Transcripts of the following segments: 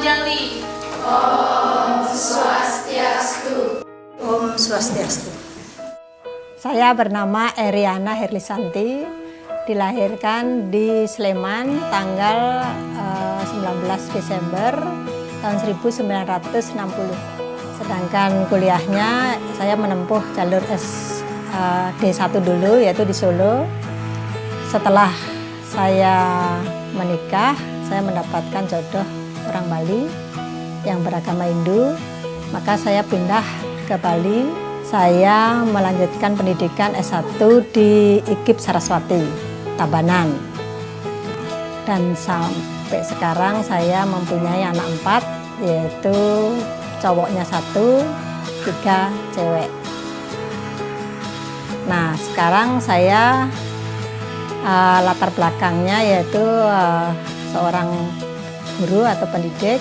Anjali. Om Swastiastu. Om Swastiastu. Saya bernama Eriana Herlisanti, dilahirkan di Sleman tanggal 19 Desember tahun 1960. Sedangkan kuliahnya saya menempuh jalur D1 dulu, yaitu di Solo. Setelah saya menikah, saya mendapatkan jodoh orang Bali yang beragama Hindu, maka saya pindah ke Bali. Saya melanjutkan pendidikan S1 di IKIP Saraswati, Tabanan. Dan sampai sekarang saya mempunyai anak 4, yaitu cowoknya 1, 3 cewek. Nah, sekarang saya latar belakangnya yaitu seorang guru atau pendidik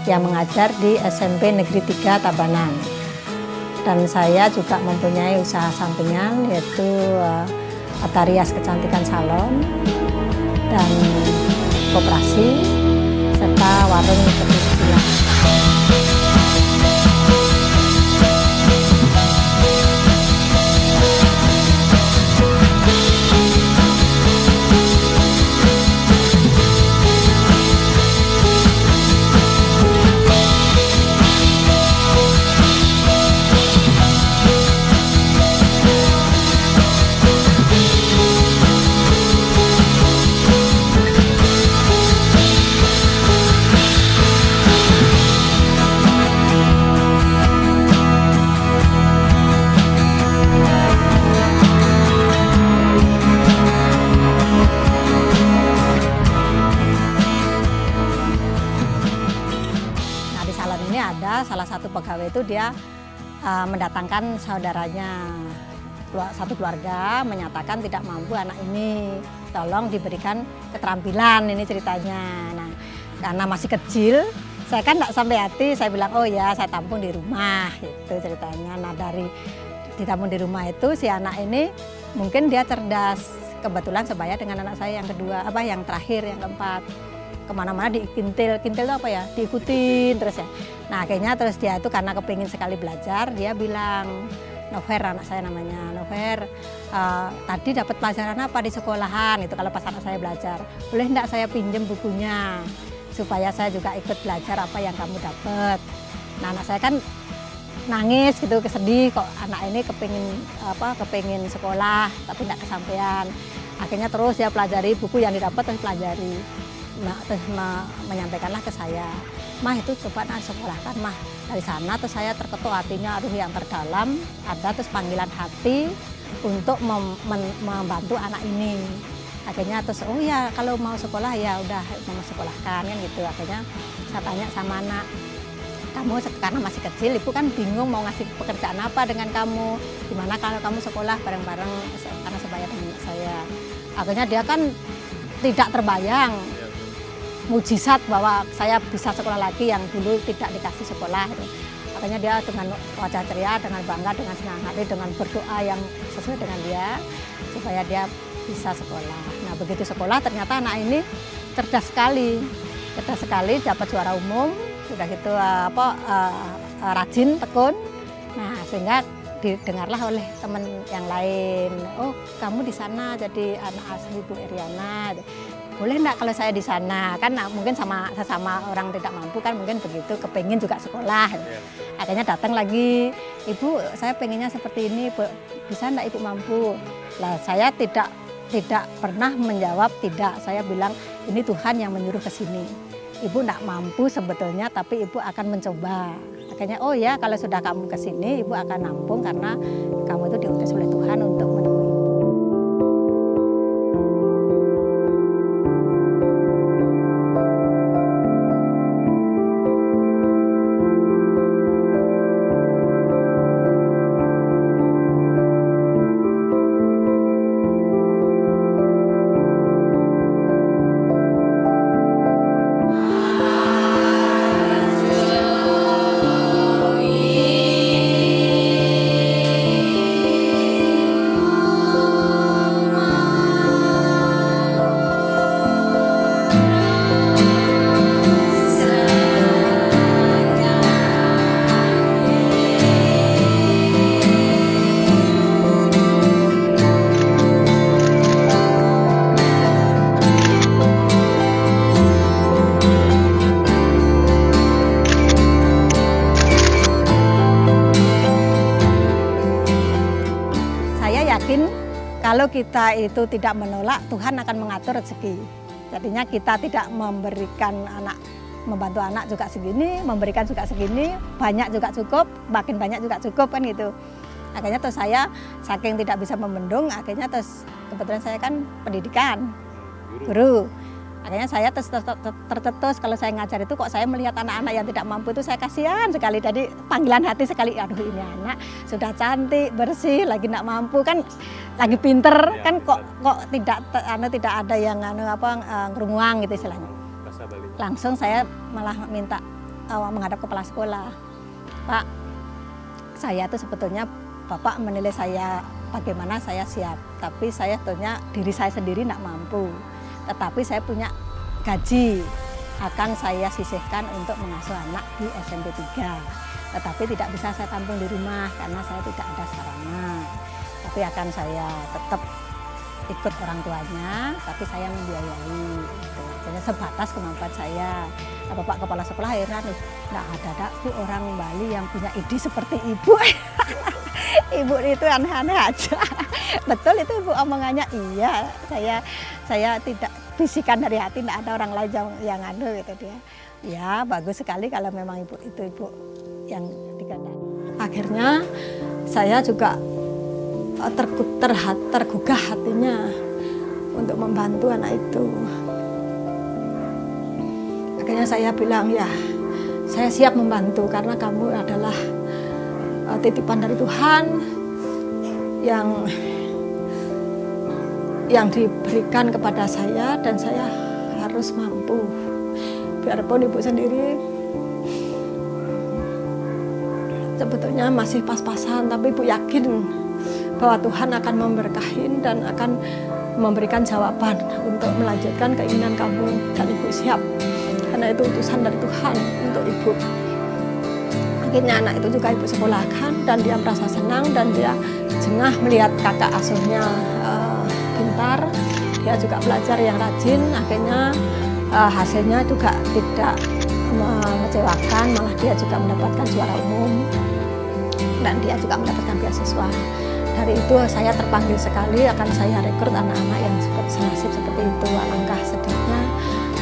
yang mengajar di SMP Negeri 3 Tabanan. Dan saya juga mempunyai usaha sampingan yaitu tata rias kecantikan salon dan koperasi serta warung kecil-kecilan. Ada salah satu pegawai itu dia mendatangkan saudaranya, satu keluarga menyatakan tidak mampu anak ini, tolong diberikan keterampilan, ini ceritanya. Nah, karena masih kecil, saya kan tidak sampai hati, saya bilang oh ya saya tampung di rumah, itu ceritanya. Nah, dari ditampung di rumah itu si anak ini mungkin dia cerdas, kebetulan sebaya dengan anak saya yang kedua, yang terakhir, yang keempat. Kemana-mana dikintil itu apa ya, diikutin terus ya. Nah akhirnya terus dia itu karena kepingin sekali belajar, dia bilang, Nover anak saya namanya, Nover tadi dapat pelajaran apa di sekolahan, itu kalau pas anak saya belajar, boleh enggak saya pinjem bukunya supaya saya juga ikut belajar apa yang kamu dapat. Nah anak saya kan nangis gitu, kesedih kok anak ini kepingin sekolah tapi enggak kesampaian. Akhirnya terus dia pelajari buku yang didapat, terus pelajari. Terus menyampaikanlah ke saya, Mah itu coba sekolahkan Mah. Dari sana terus saya terketuk hatinya, aduh yang terdalam ada terus panggilan hati untuk membantu anak ini. Akhirnya terus oh ya kalau mau sekolah ya udah mau sekolahkan kan gitu. Akhirnya saya tanya sama anak, kamu karena masih kecil, ibu kan bingung mau ngasih pekerjaan apa dengan kamu. Gimana kalau kamu sekolah bareng-bareng karena sebaya dengan saya. Akhirnya dia kan tidak terbayang mujizat bahwa saya bisa sekolah lagi yang dulu tidak dikasih sekolah. Makanya dia dengan wajah ceria, dengan bangga, dengan senang hati, dengan berdoa yang sesuai dengan dia supaya dia bisa sekolah. Nah begitu sekolah ternyata anak ini cerdas sekali dapat juara umum, sudah gitu rajin, tekun. Nah sehingga didengarlah oleh teman yang lain, oh kamu di sana jadi anak asli Bu Eriana. Boleh enggak kalau saya di sana, kan mungkin sesama orang tidak mampu kan mungkin begitu, kepengen juga sekolah. Akhirnya datang lagi, Ibu saya pengennya seperti ini, bisa enggak Ibu mampu? Lah saya tidak pernah menjawab tidak, saya bilang ini Tuhan yang menyuruh ke sini. Ibu enggak mampu sebetulnya tapi Ibu akan mencoba. Akhirnya oh ya kalau sudah kamu ke sini Ibu akan nampung karena kamu itu diutus oleh Tuhan untuk menemui. Kalau kita itu tidak menolak, Tuhan akan mengatur rezeki. Jadinya kita tidak membantu anak juga segini, memberikan juga segini, banyak juga cukup, makin banyak juga cukup kan gitu. Akhirnya terus saya saking tidak bisa membendung, akhirnya terus kebetulan saya kan pendidikan, guru. Akhirnya saya tercetus kalau saya ngajar itu kok saya melihat anak-anak yang tidak mampu itu saya kasihan sekali. Jadi panggilan hati sekali, aduh ini anak sudah cantik, bersih, lagi tidak mampu kan, lagi pinter ya, kan kok tidak ada yang ngerunguang gitu istilahnya. Langsung saya malah minta menghadap kepala sekolah, Pak, saya itu sebetulnya Bapak menilai saya bagaimana saya siap, tapi saya sebetulnya diri saya sendiri tidak mampu. Tetapi saya punya gaji, akan saya sisihkan untuk mengasuh anak di SMP 3. Tetapi tidak bisa saya tampung di rumah karena saya tidak ada sarana. Tapi akan saya tetap ikut orang tuanya, tapi saya membiayai. Gitu. Jadi sebatas kemampuan saya. Nah, Bapak Kepala Sekolah akhirnya nggak ada Bu orang Bali yang punya ide seperti Ibu. Ibu itu aneh-aneh aja. Betul itu Ibu omongannya, iya. Saya tidak bisikan dari hati, tidak ada orang lain yang gitu dia. Ya bagus sekali kalau memang Ibu yang dikatakan. Akhirnya saya juga tergugah hatinya untuk membantu anak itu. Akhirnya saya bilang, ya saya siap membantu karena kamu adalah titipan dari Tuhan yang diberikan kepada saya dan saya harus mampu. Biarpun Ibu sendiri sebetulnya masih pas-pasan, tapi Ibu yakin bahwa Tuhan akan memberkahi dan akan memberikan jawaban untuk melanjutkan keinginan kamu, dan Ibu siap karena itu utusan dari Tuhan untuk Ibu. Akhirnya anak itu juga Ibu sekolahkan dan dia merasa senang dan dia jengah melihat kakak asuhnya pintar, dia juga belajar yang rajin. Akhirnya hasilnya juga tidak mengecewakan, malah dia juga mendapatkan juara umum dan dia juga mendapatkan beasiswa. Dari itu saya terpanggil sekali akan saya rekrut anak-anak yang senasib seperti itu. Alangkah sedihnya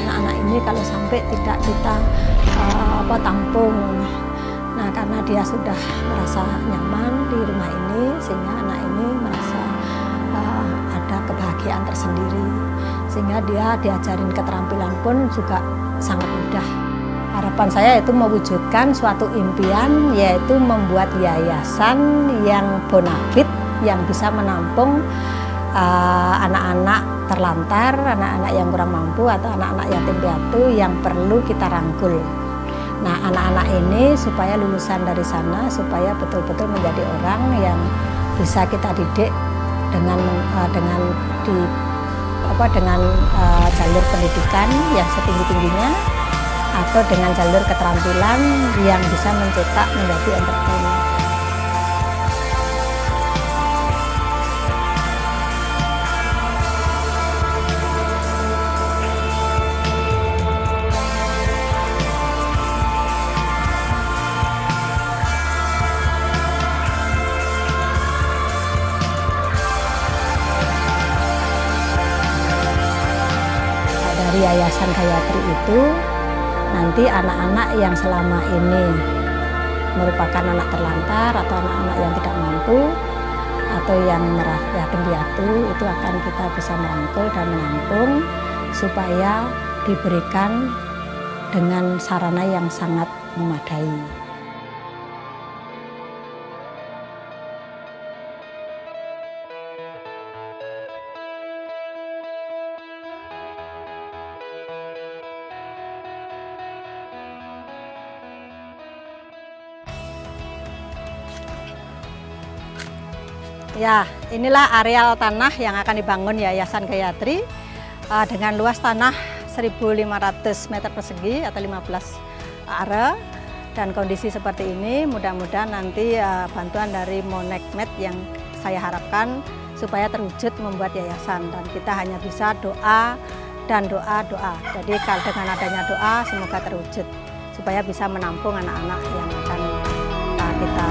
anak-anak ini kalau sampai tidak kita tampung. Nah, karena dia sudah merasa nyaman di rumah ini, sehingga anak ini merasa ada kebahagiaan tersendiri. Sehingga dia diajarin keterampilan pun juga sangat mudah. Harapan saya itu mewujudkan suatu impian, yaitu membuat yayasan yang bonafit, yang bisa menampung anak-anak terlantar, anak-anak yang kurang mampu, atau anak-anak yatim piatu yang perlu kita rangkul. Nah, anak-anak ini supaya lulusan dari sana, supaya betul-betul menjadi orang yang bisa kita didik dengan jalur pendidikan yang setinggi-tingginya, atau dengan jalur keterampilan yang bisa mencetak menjadi entrepreneur. Dari Yayasan Gayatri itu nanti anak-anak yang selama ini merupakan anak terlantar atau anak-anak yang tidak mampu atau yang yatim piatu itu akan kita bisa merangkul dan menampung supaya diberikan dengan sarana yang sangat memadai. Ya, inilah areal tanah yang akan dibangun Yayasan Gayatri dengan luas tanah 1.500 meter persegi atau 15 are, dan kondisi seperti ini mudah-mudahan nanti bantuan dari Monekmed yang saya harapkan supaya terwujud membuat yayasan, dan kita hanya bisa doa dan doa. Jadi kalau dengan adanya doa semoga terwujud supaya bisa menampung anak-anak yang akan kita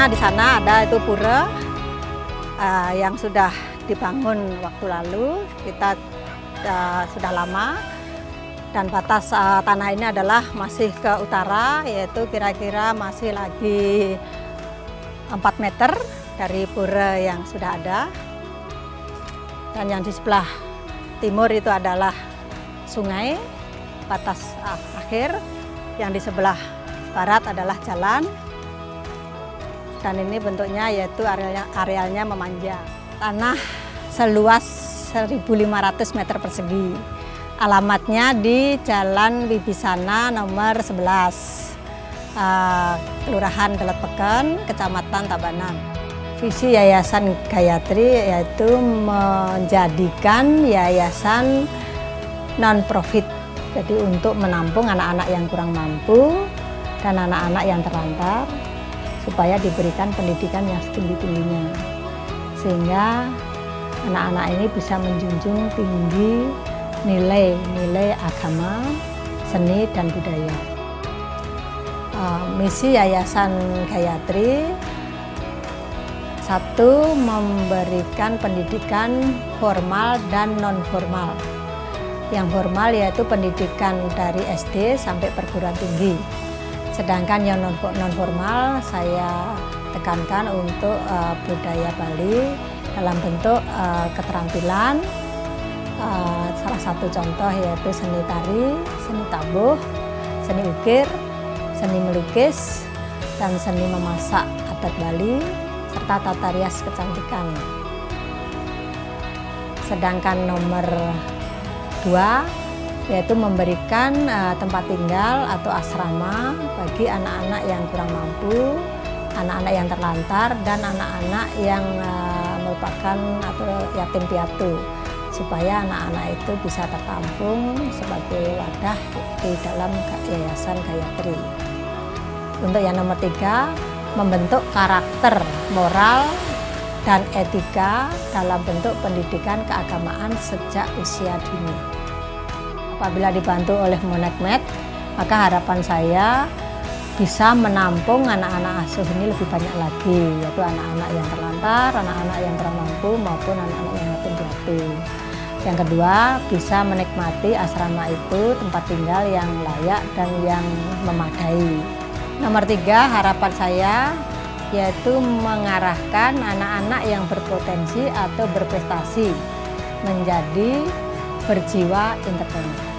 contohnya di sana ada itu pura yang sudah dibangun waktu lalu, kita sudah lama, dan batas tanah ini adalah masih ke utara, yaitu kira-kira masih lagi 4 meter dari pura yang sudah ada. Dan yang di sebelah timur itu adalah sungai, batas akhir. Yang di sebelah barat adalah jalan. Dan ini bentuknya yaitu arealnya memanjang. Tanah seluas 1.500 meter persegi. Alamatnya di Jalan Wibisana nomor 11, Kelurahan Deletpeken, Kecamatan Tabanan. Visi Yayasan Gayatri yaitu menjadikan yayasan non-profit, jadi untuk menampung anak-anak yang kurang mampu dan anak-anak yang terlantar supaya diberikan pendidikan yang setinggi-tingginya, sehingga anak-anak ini bisa menjunjung tinggi nilai-nilai agama, seni, dan budaya. Misi Yayasan Gayatri, satu, memberikan pendidikan formal dan non-formal. Yang formal yaitu pendidikan dari SD sampai perguruan tinggi. Sedangkan yang non-formal saya tekankan untuk budaya Bali dalam bentuk keterampilan. Salah satu contoh yaitu seni tari, seni tabuh, seni ukir, seni melukis, dan seni memasak adat Bali, serta tata rias kecantikan. Sedangkan nomor 2 yaitu memberikan tempat tinggal atau asrama bagi anak-anak yang kurang mampu, anak-anak yang terlantar, dan anak-anak yang merupakan atau yatim piatu, supaya anak-anak itu bisa tertampung sebagai wadah di dalam Yayasan Gayatri. Untuk yang nomor 3, membentuk karakter moral dan etika dalam bentuk pendidikan keagamaan sejak usia dini. Apabila dibantu oleh Monekmed, maka harapan saya bisa menampung anak-anak asuh ini lebih banyak lagi, yaitu anak-anak yang terlantar, anak-anak yang kurang mampu, maupun anak-anak yang yatim piatu. Yang kedua, bisa menikmati asrama itu tempat tinggal yang layak dan yang memadai. Nomor 3, harapan saya yaitu mengarahkan anak-anak yang berpotensi atau berprestasi menjadi berjiwa entrepreneur.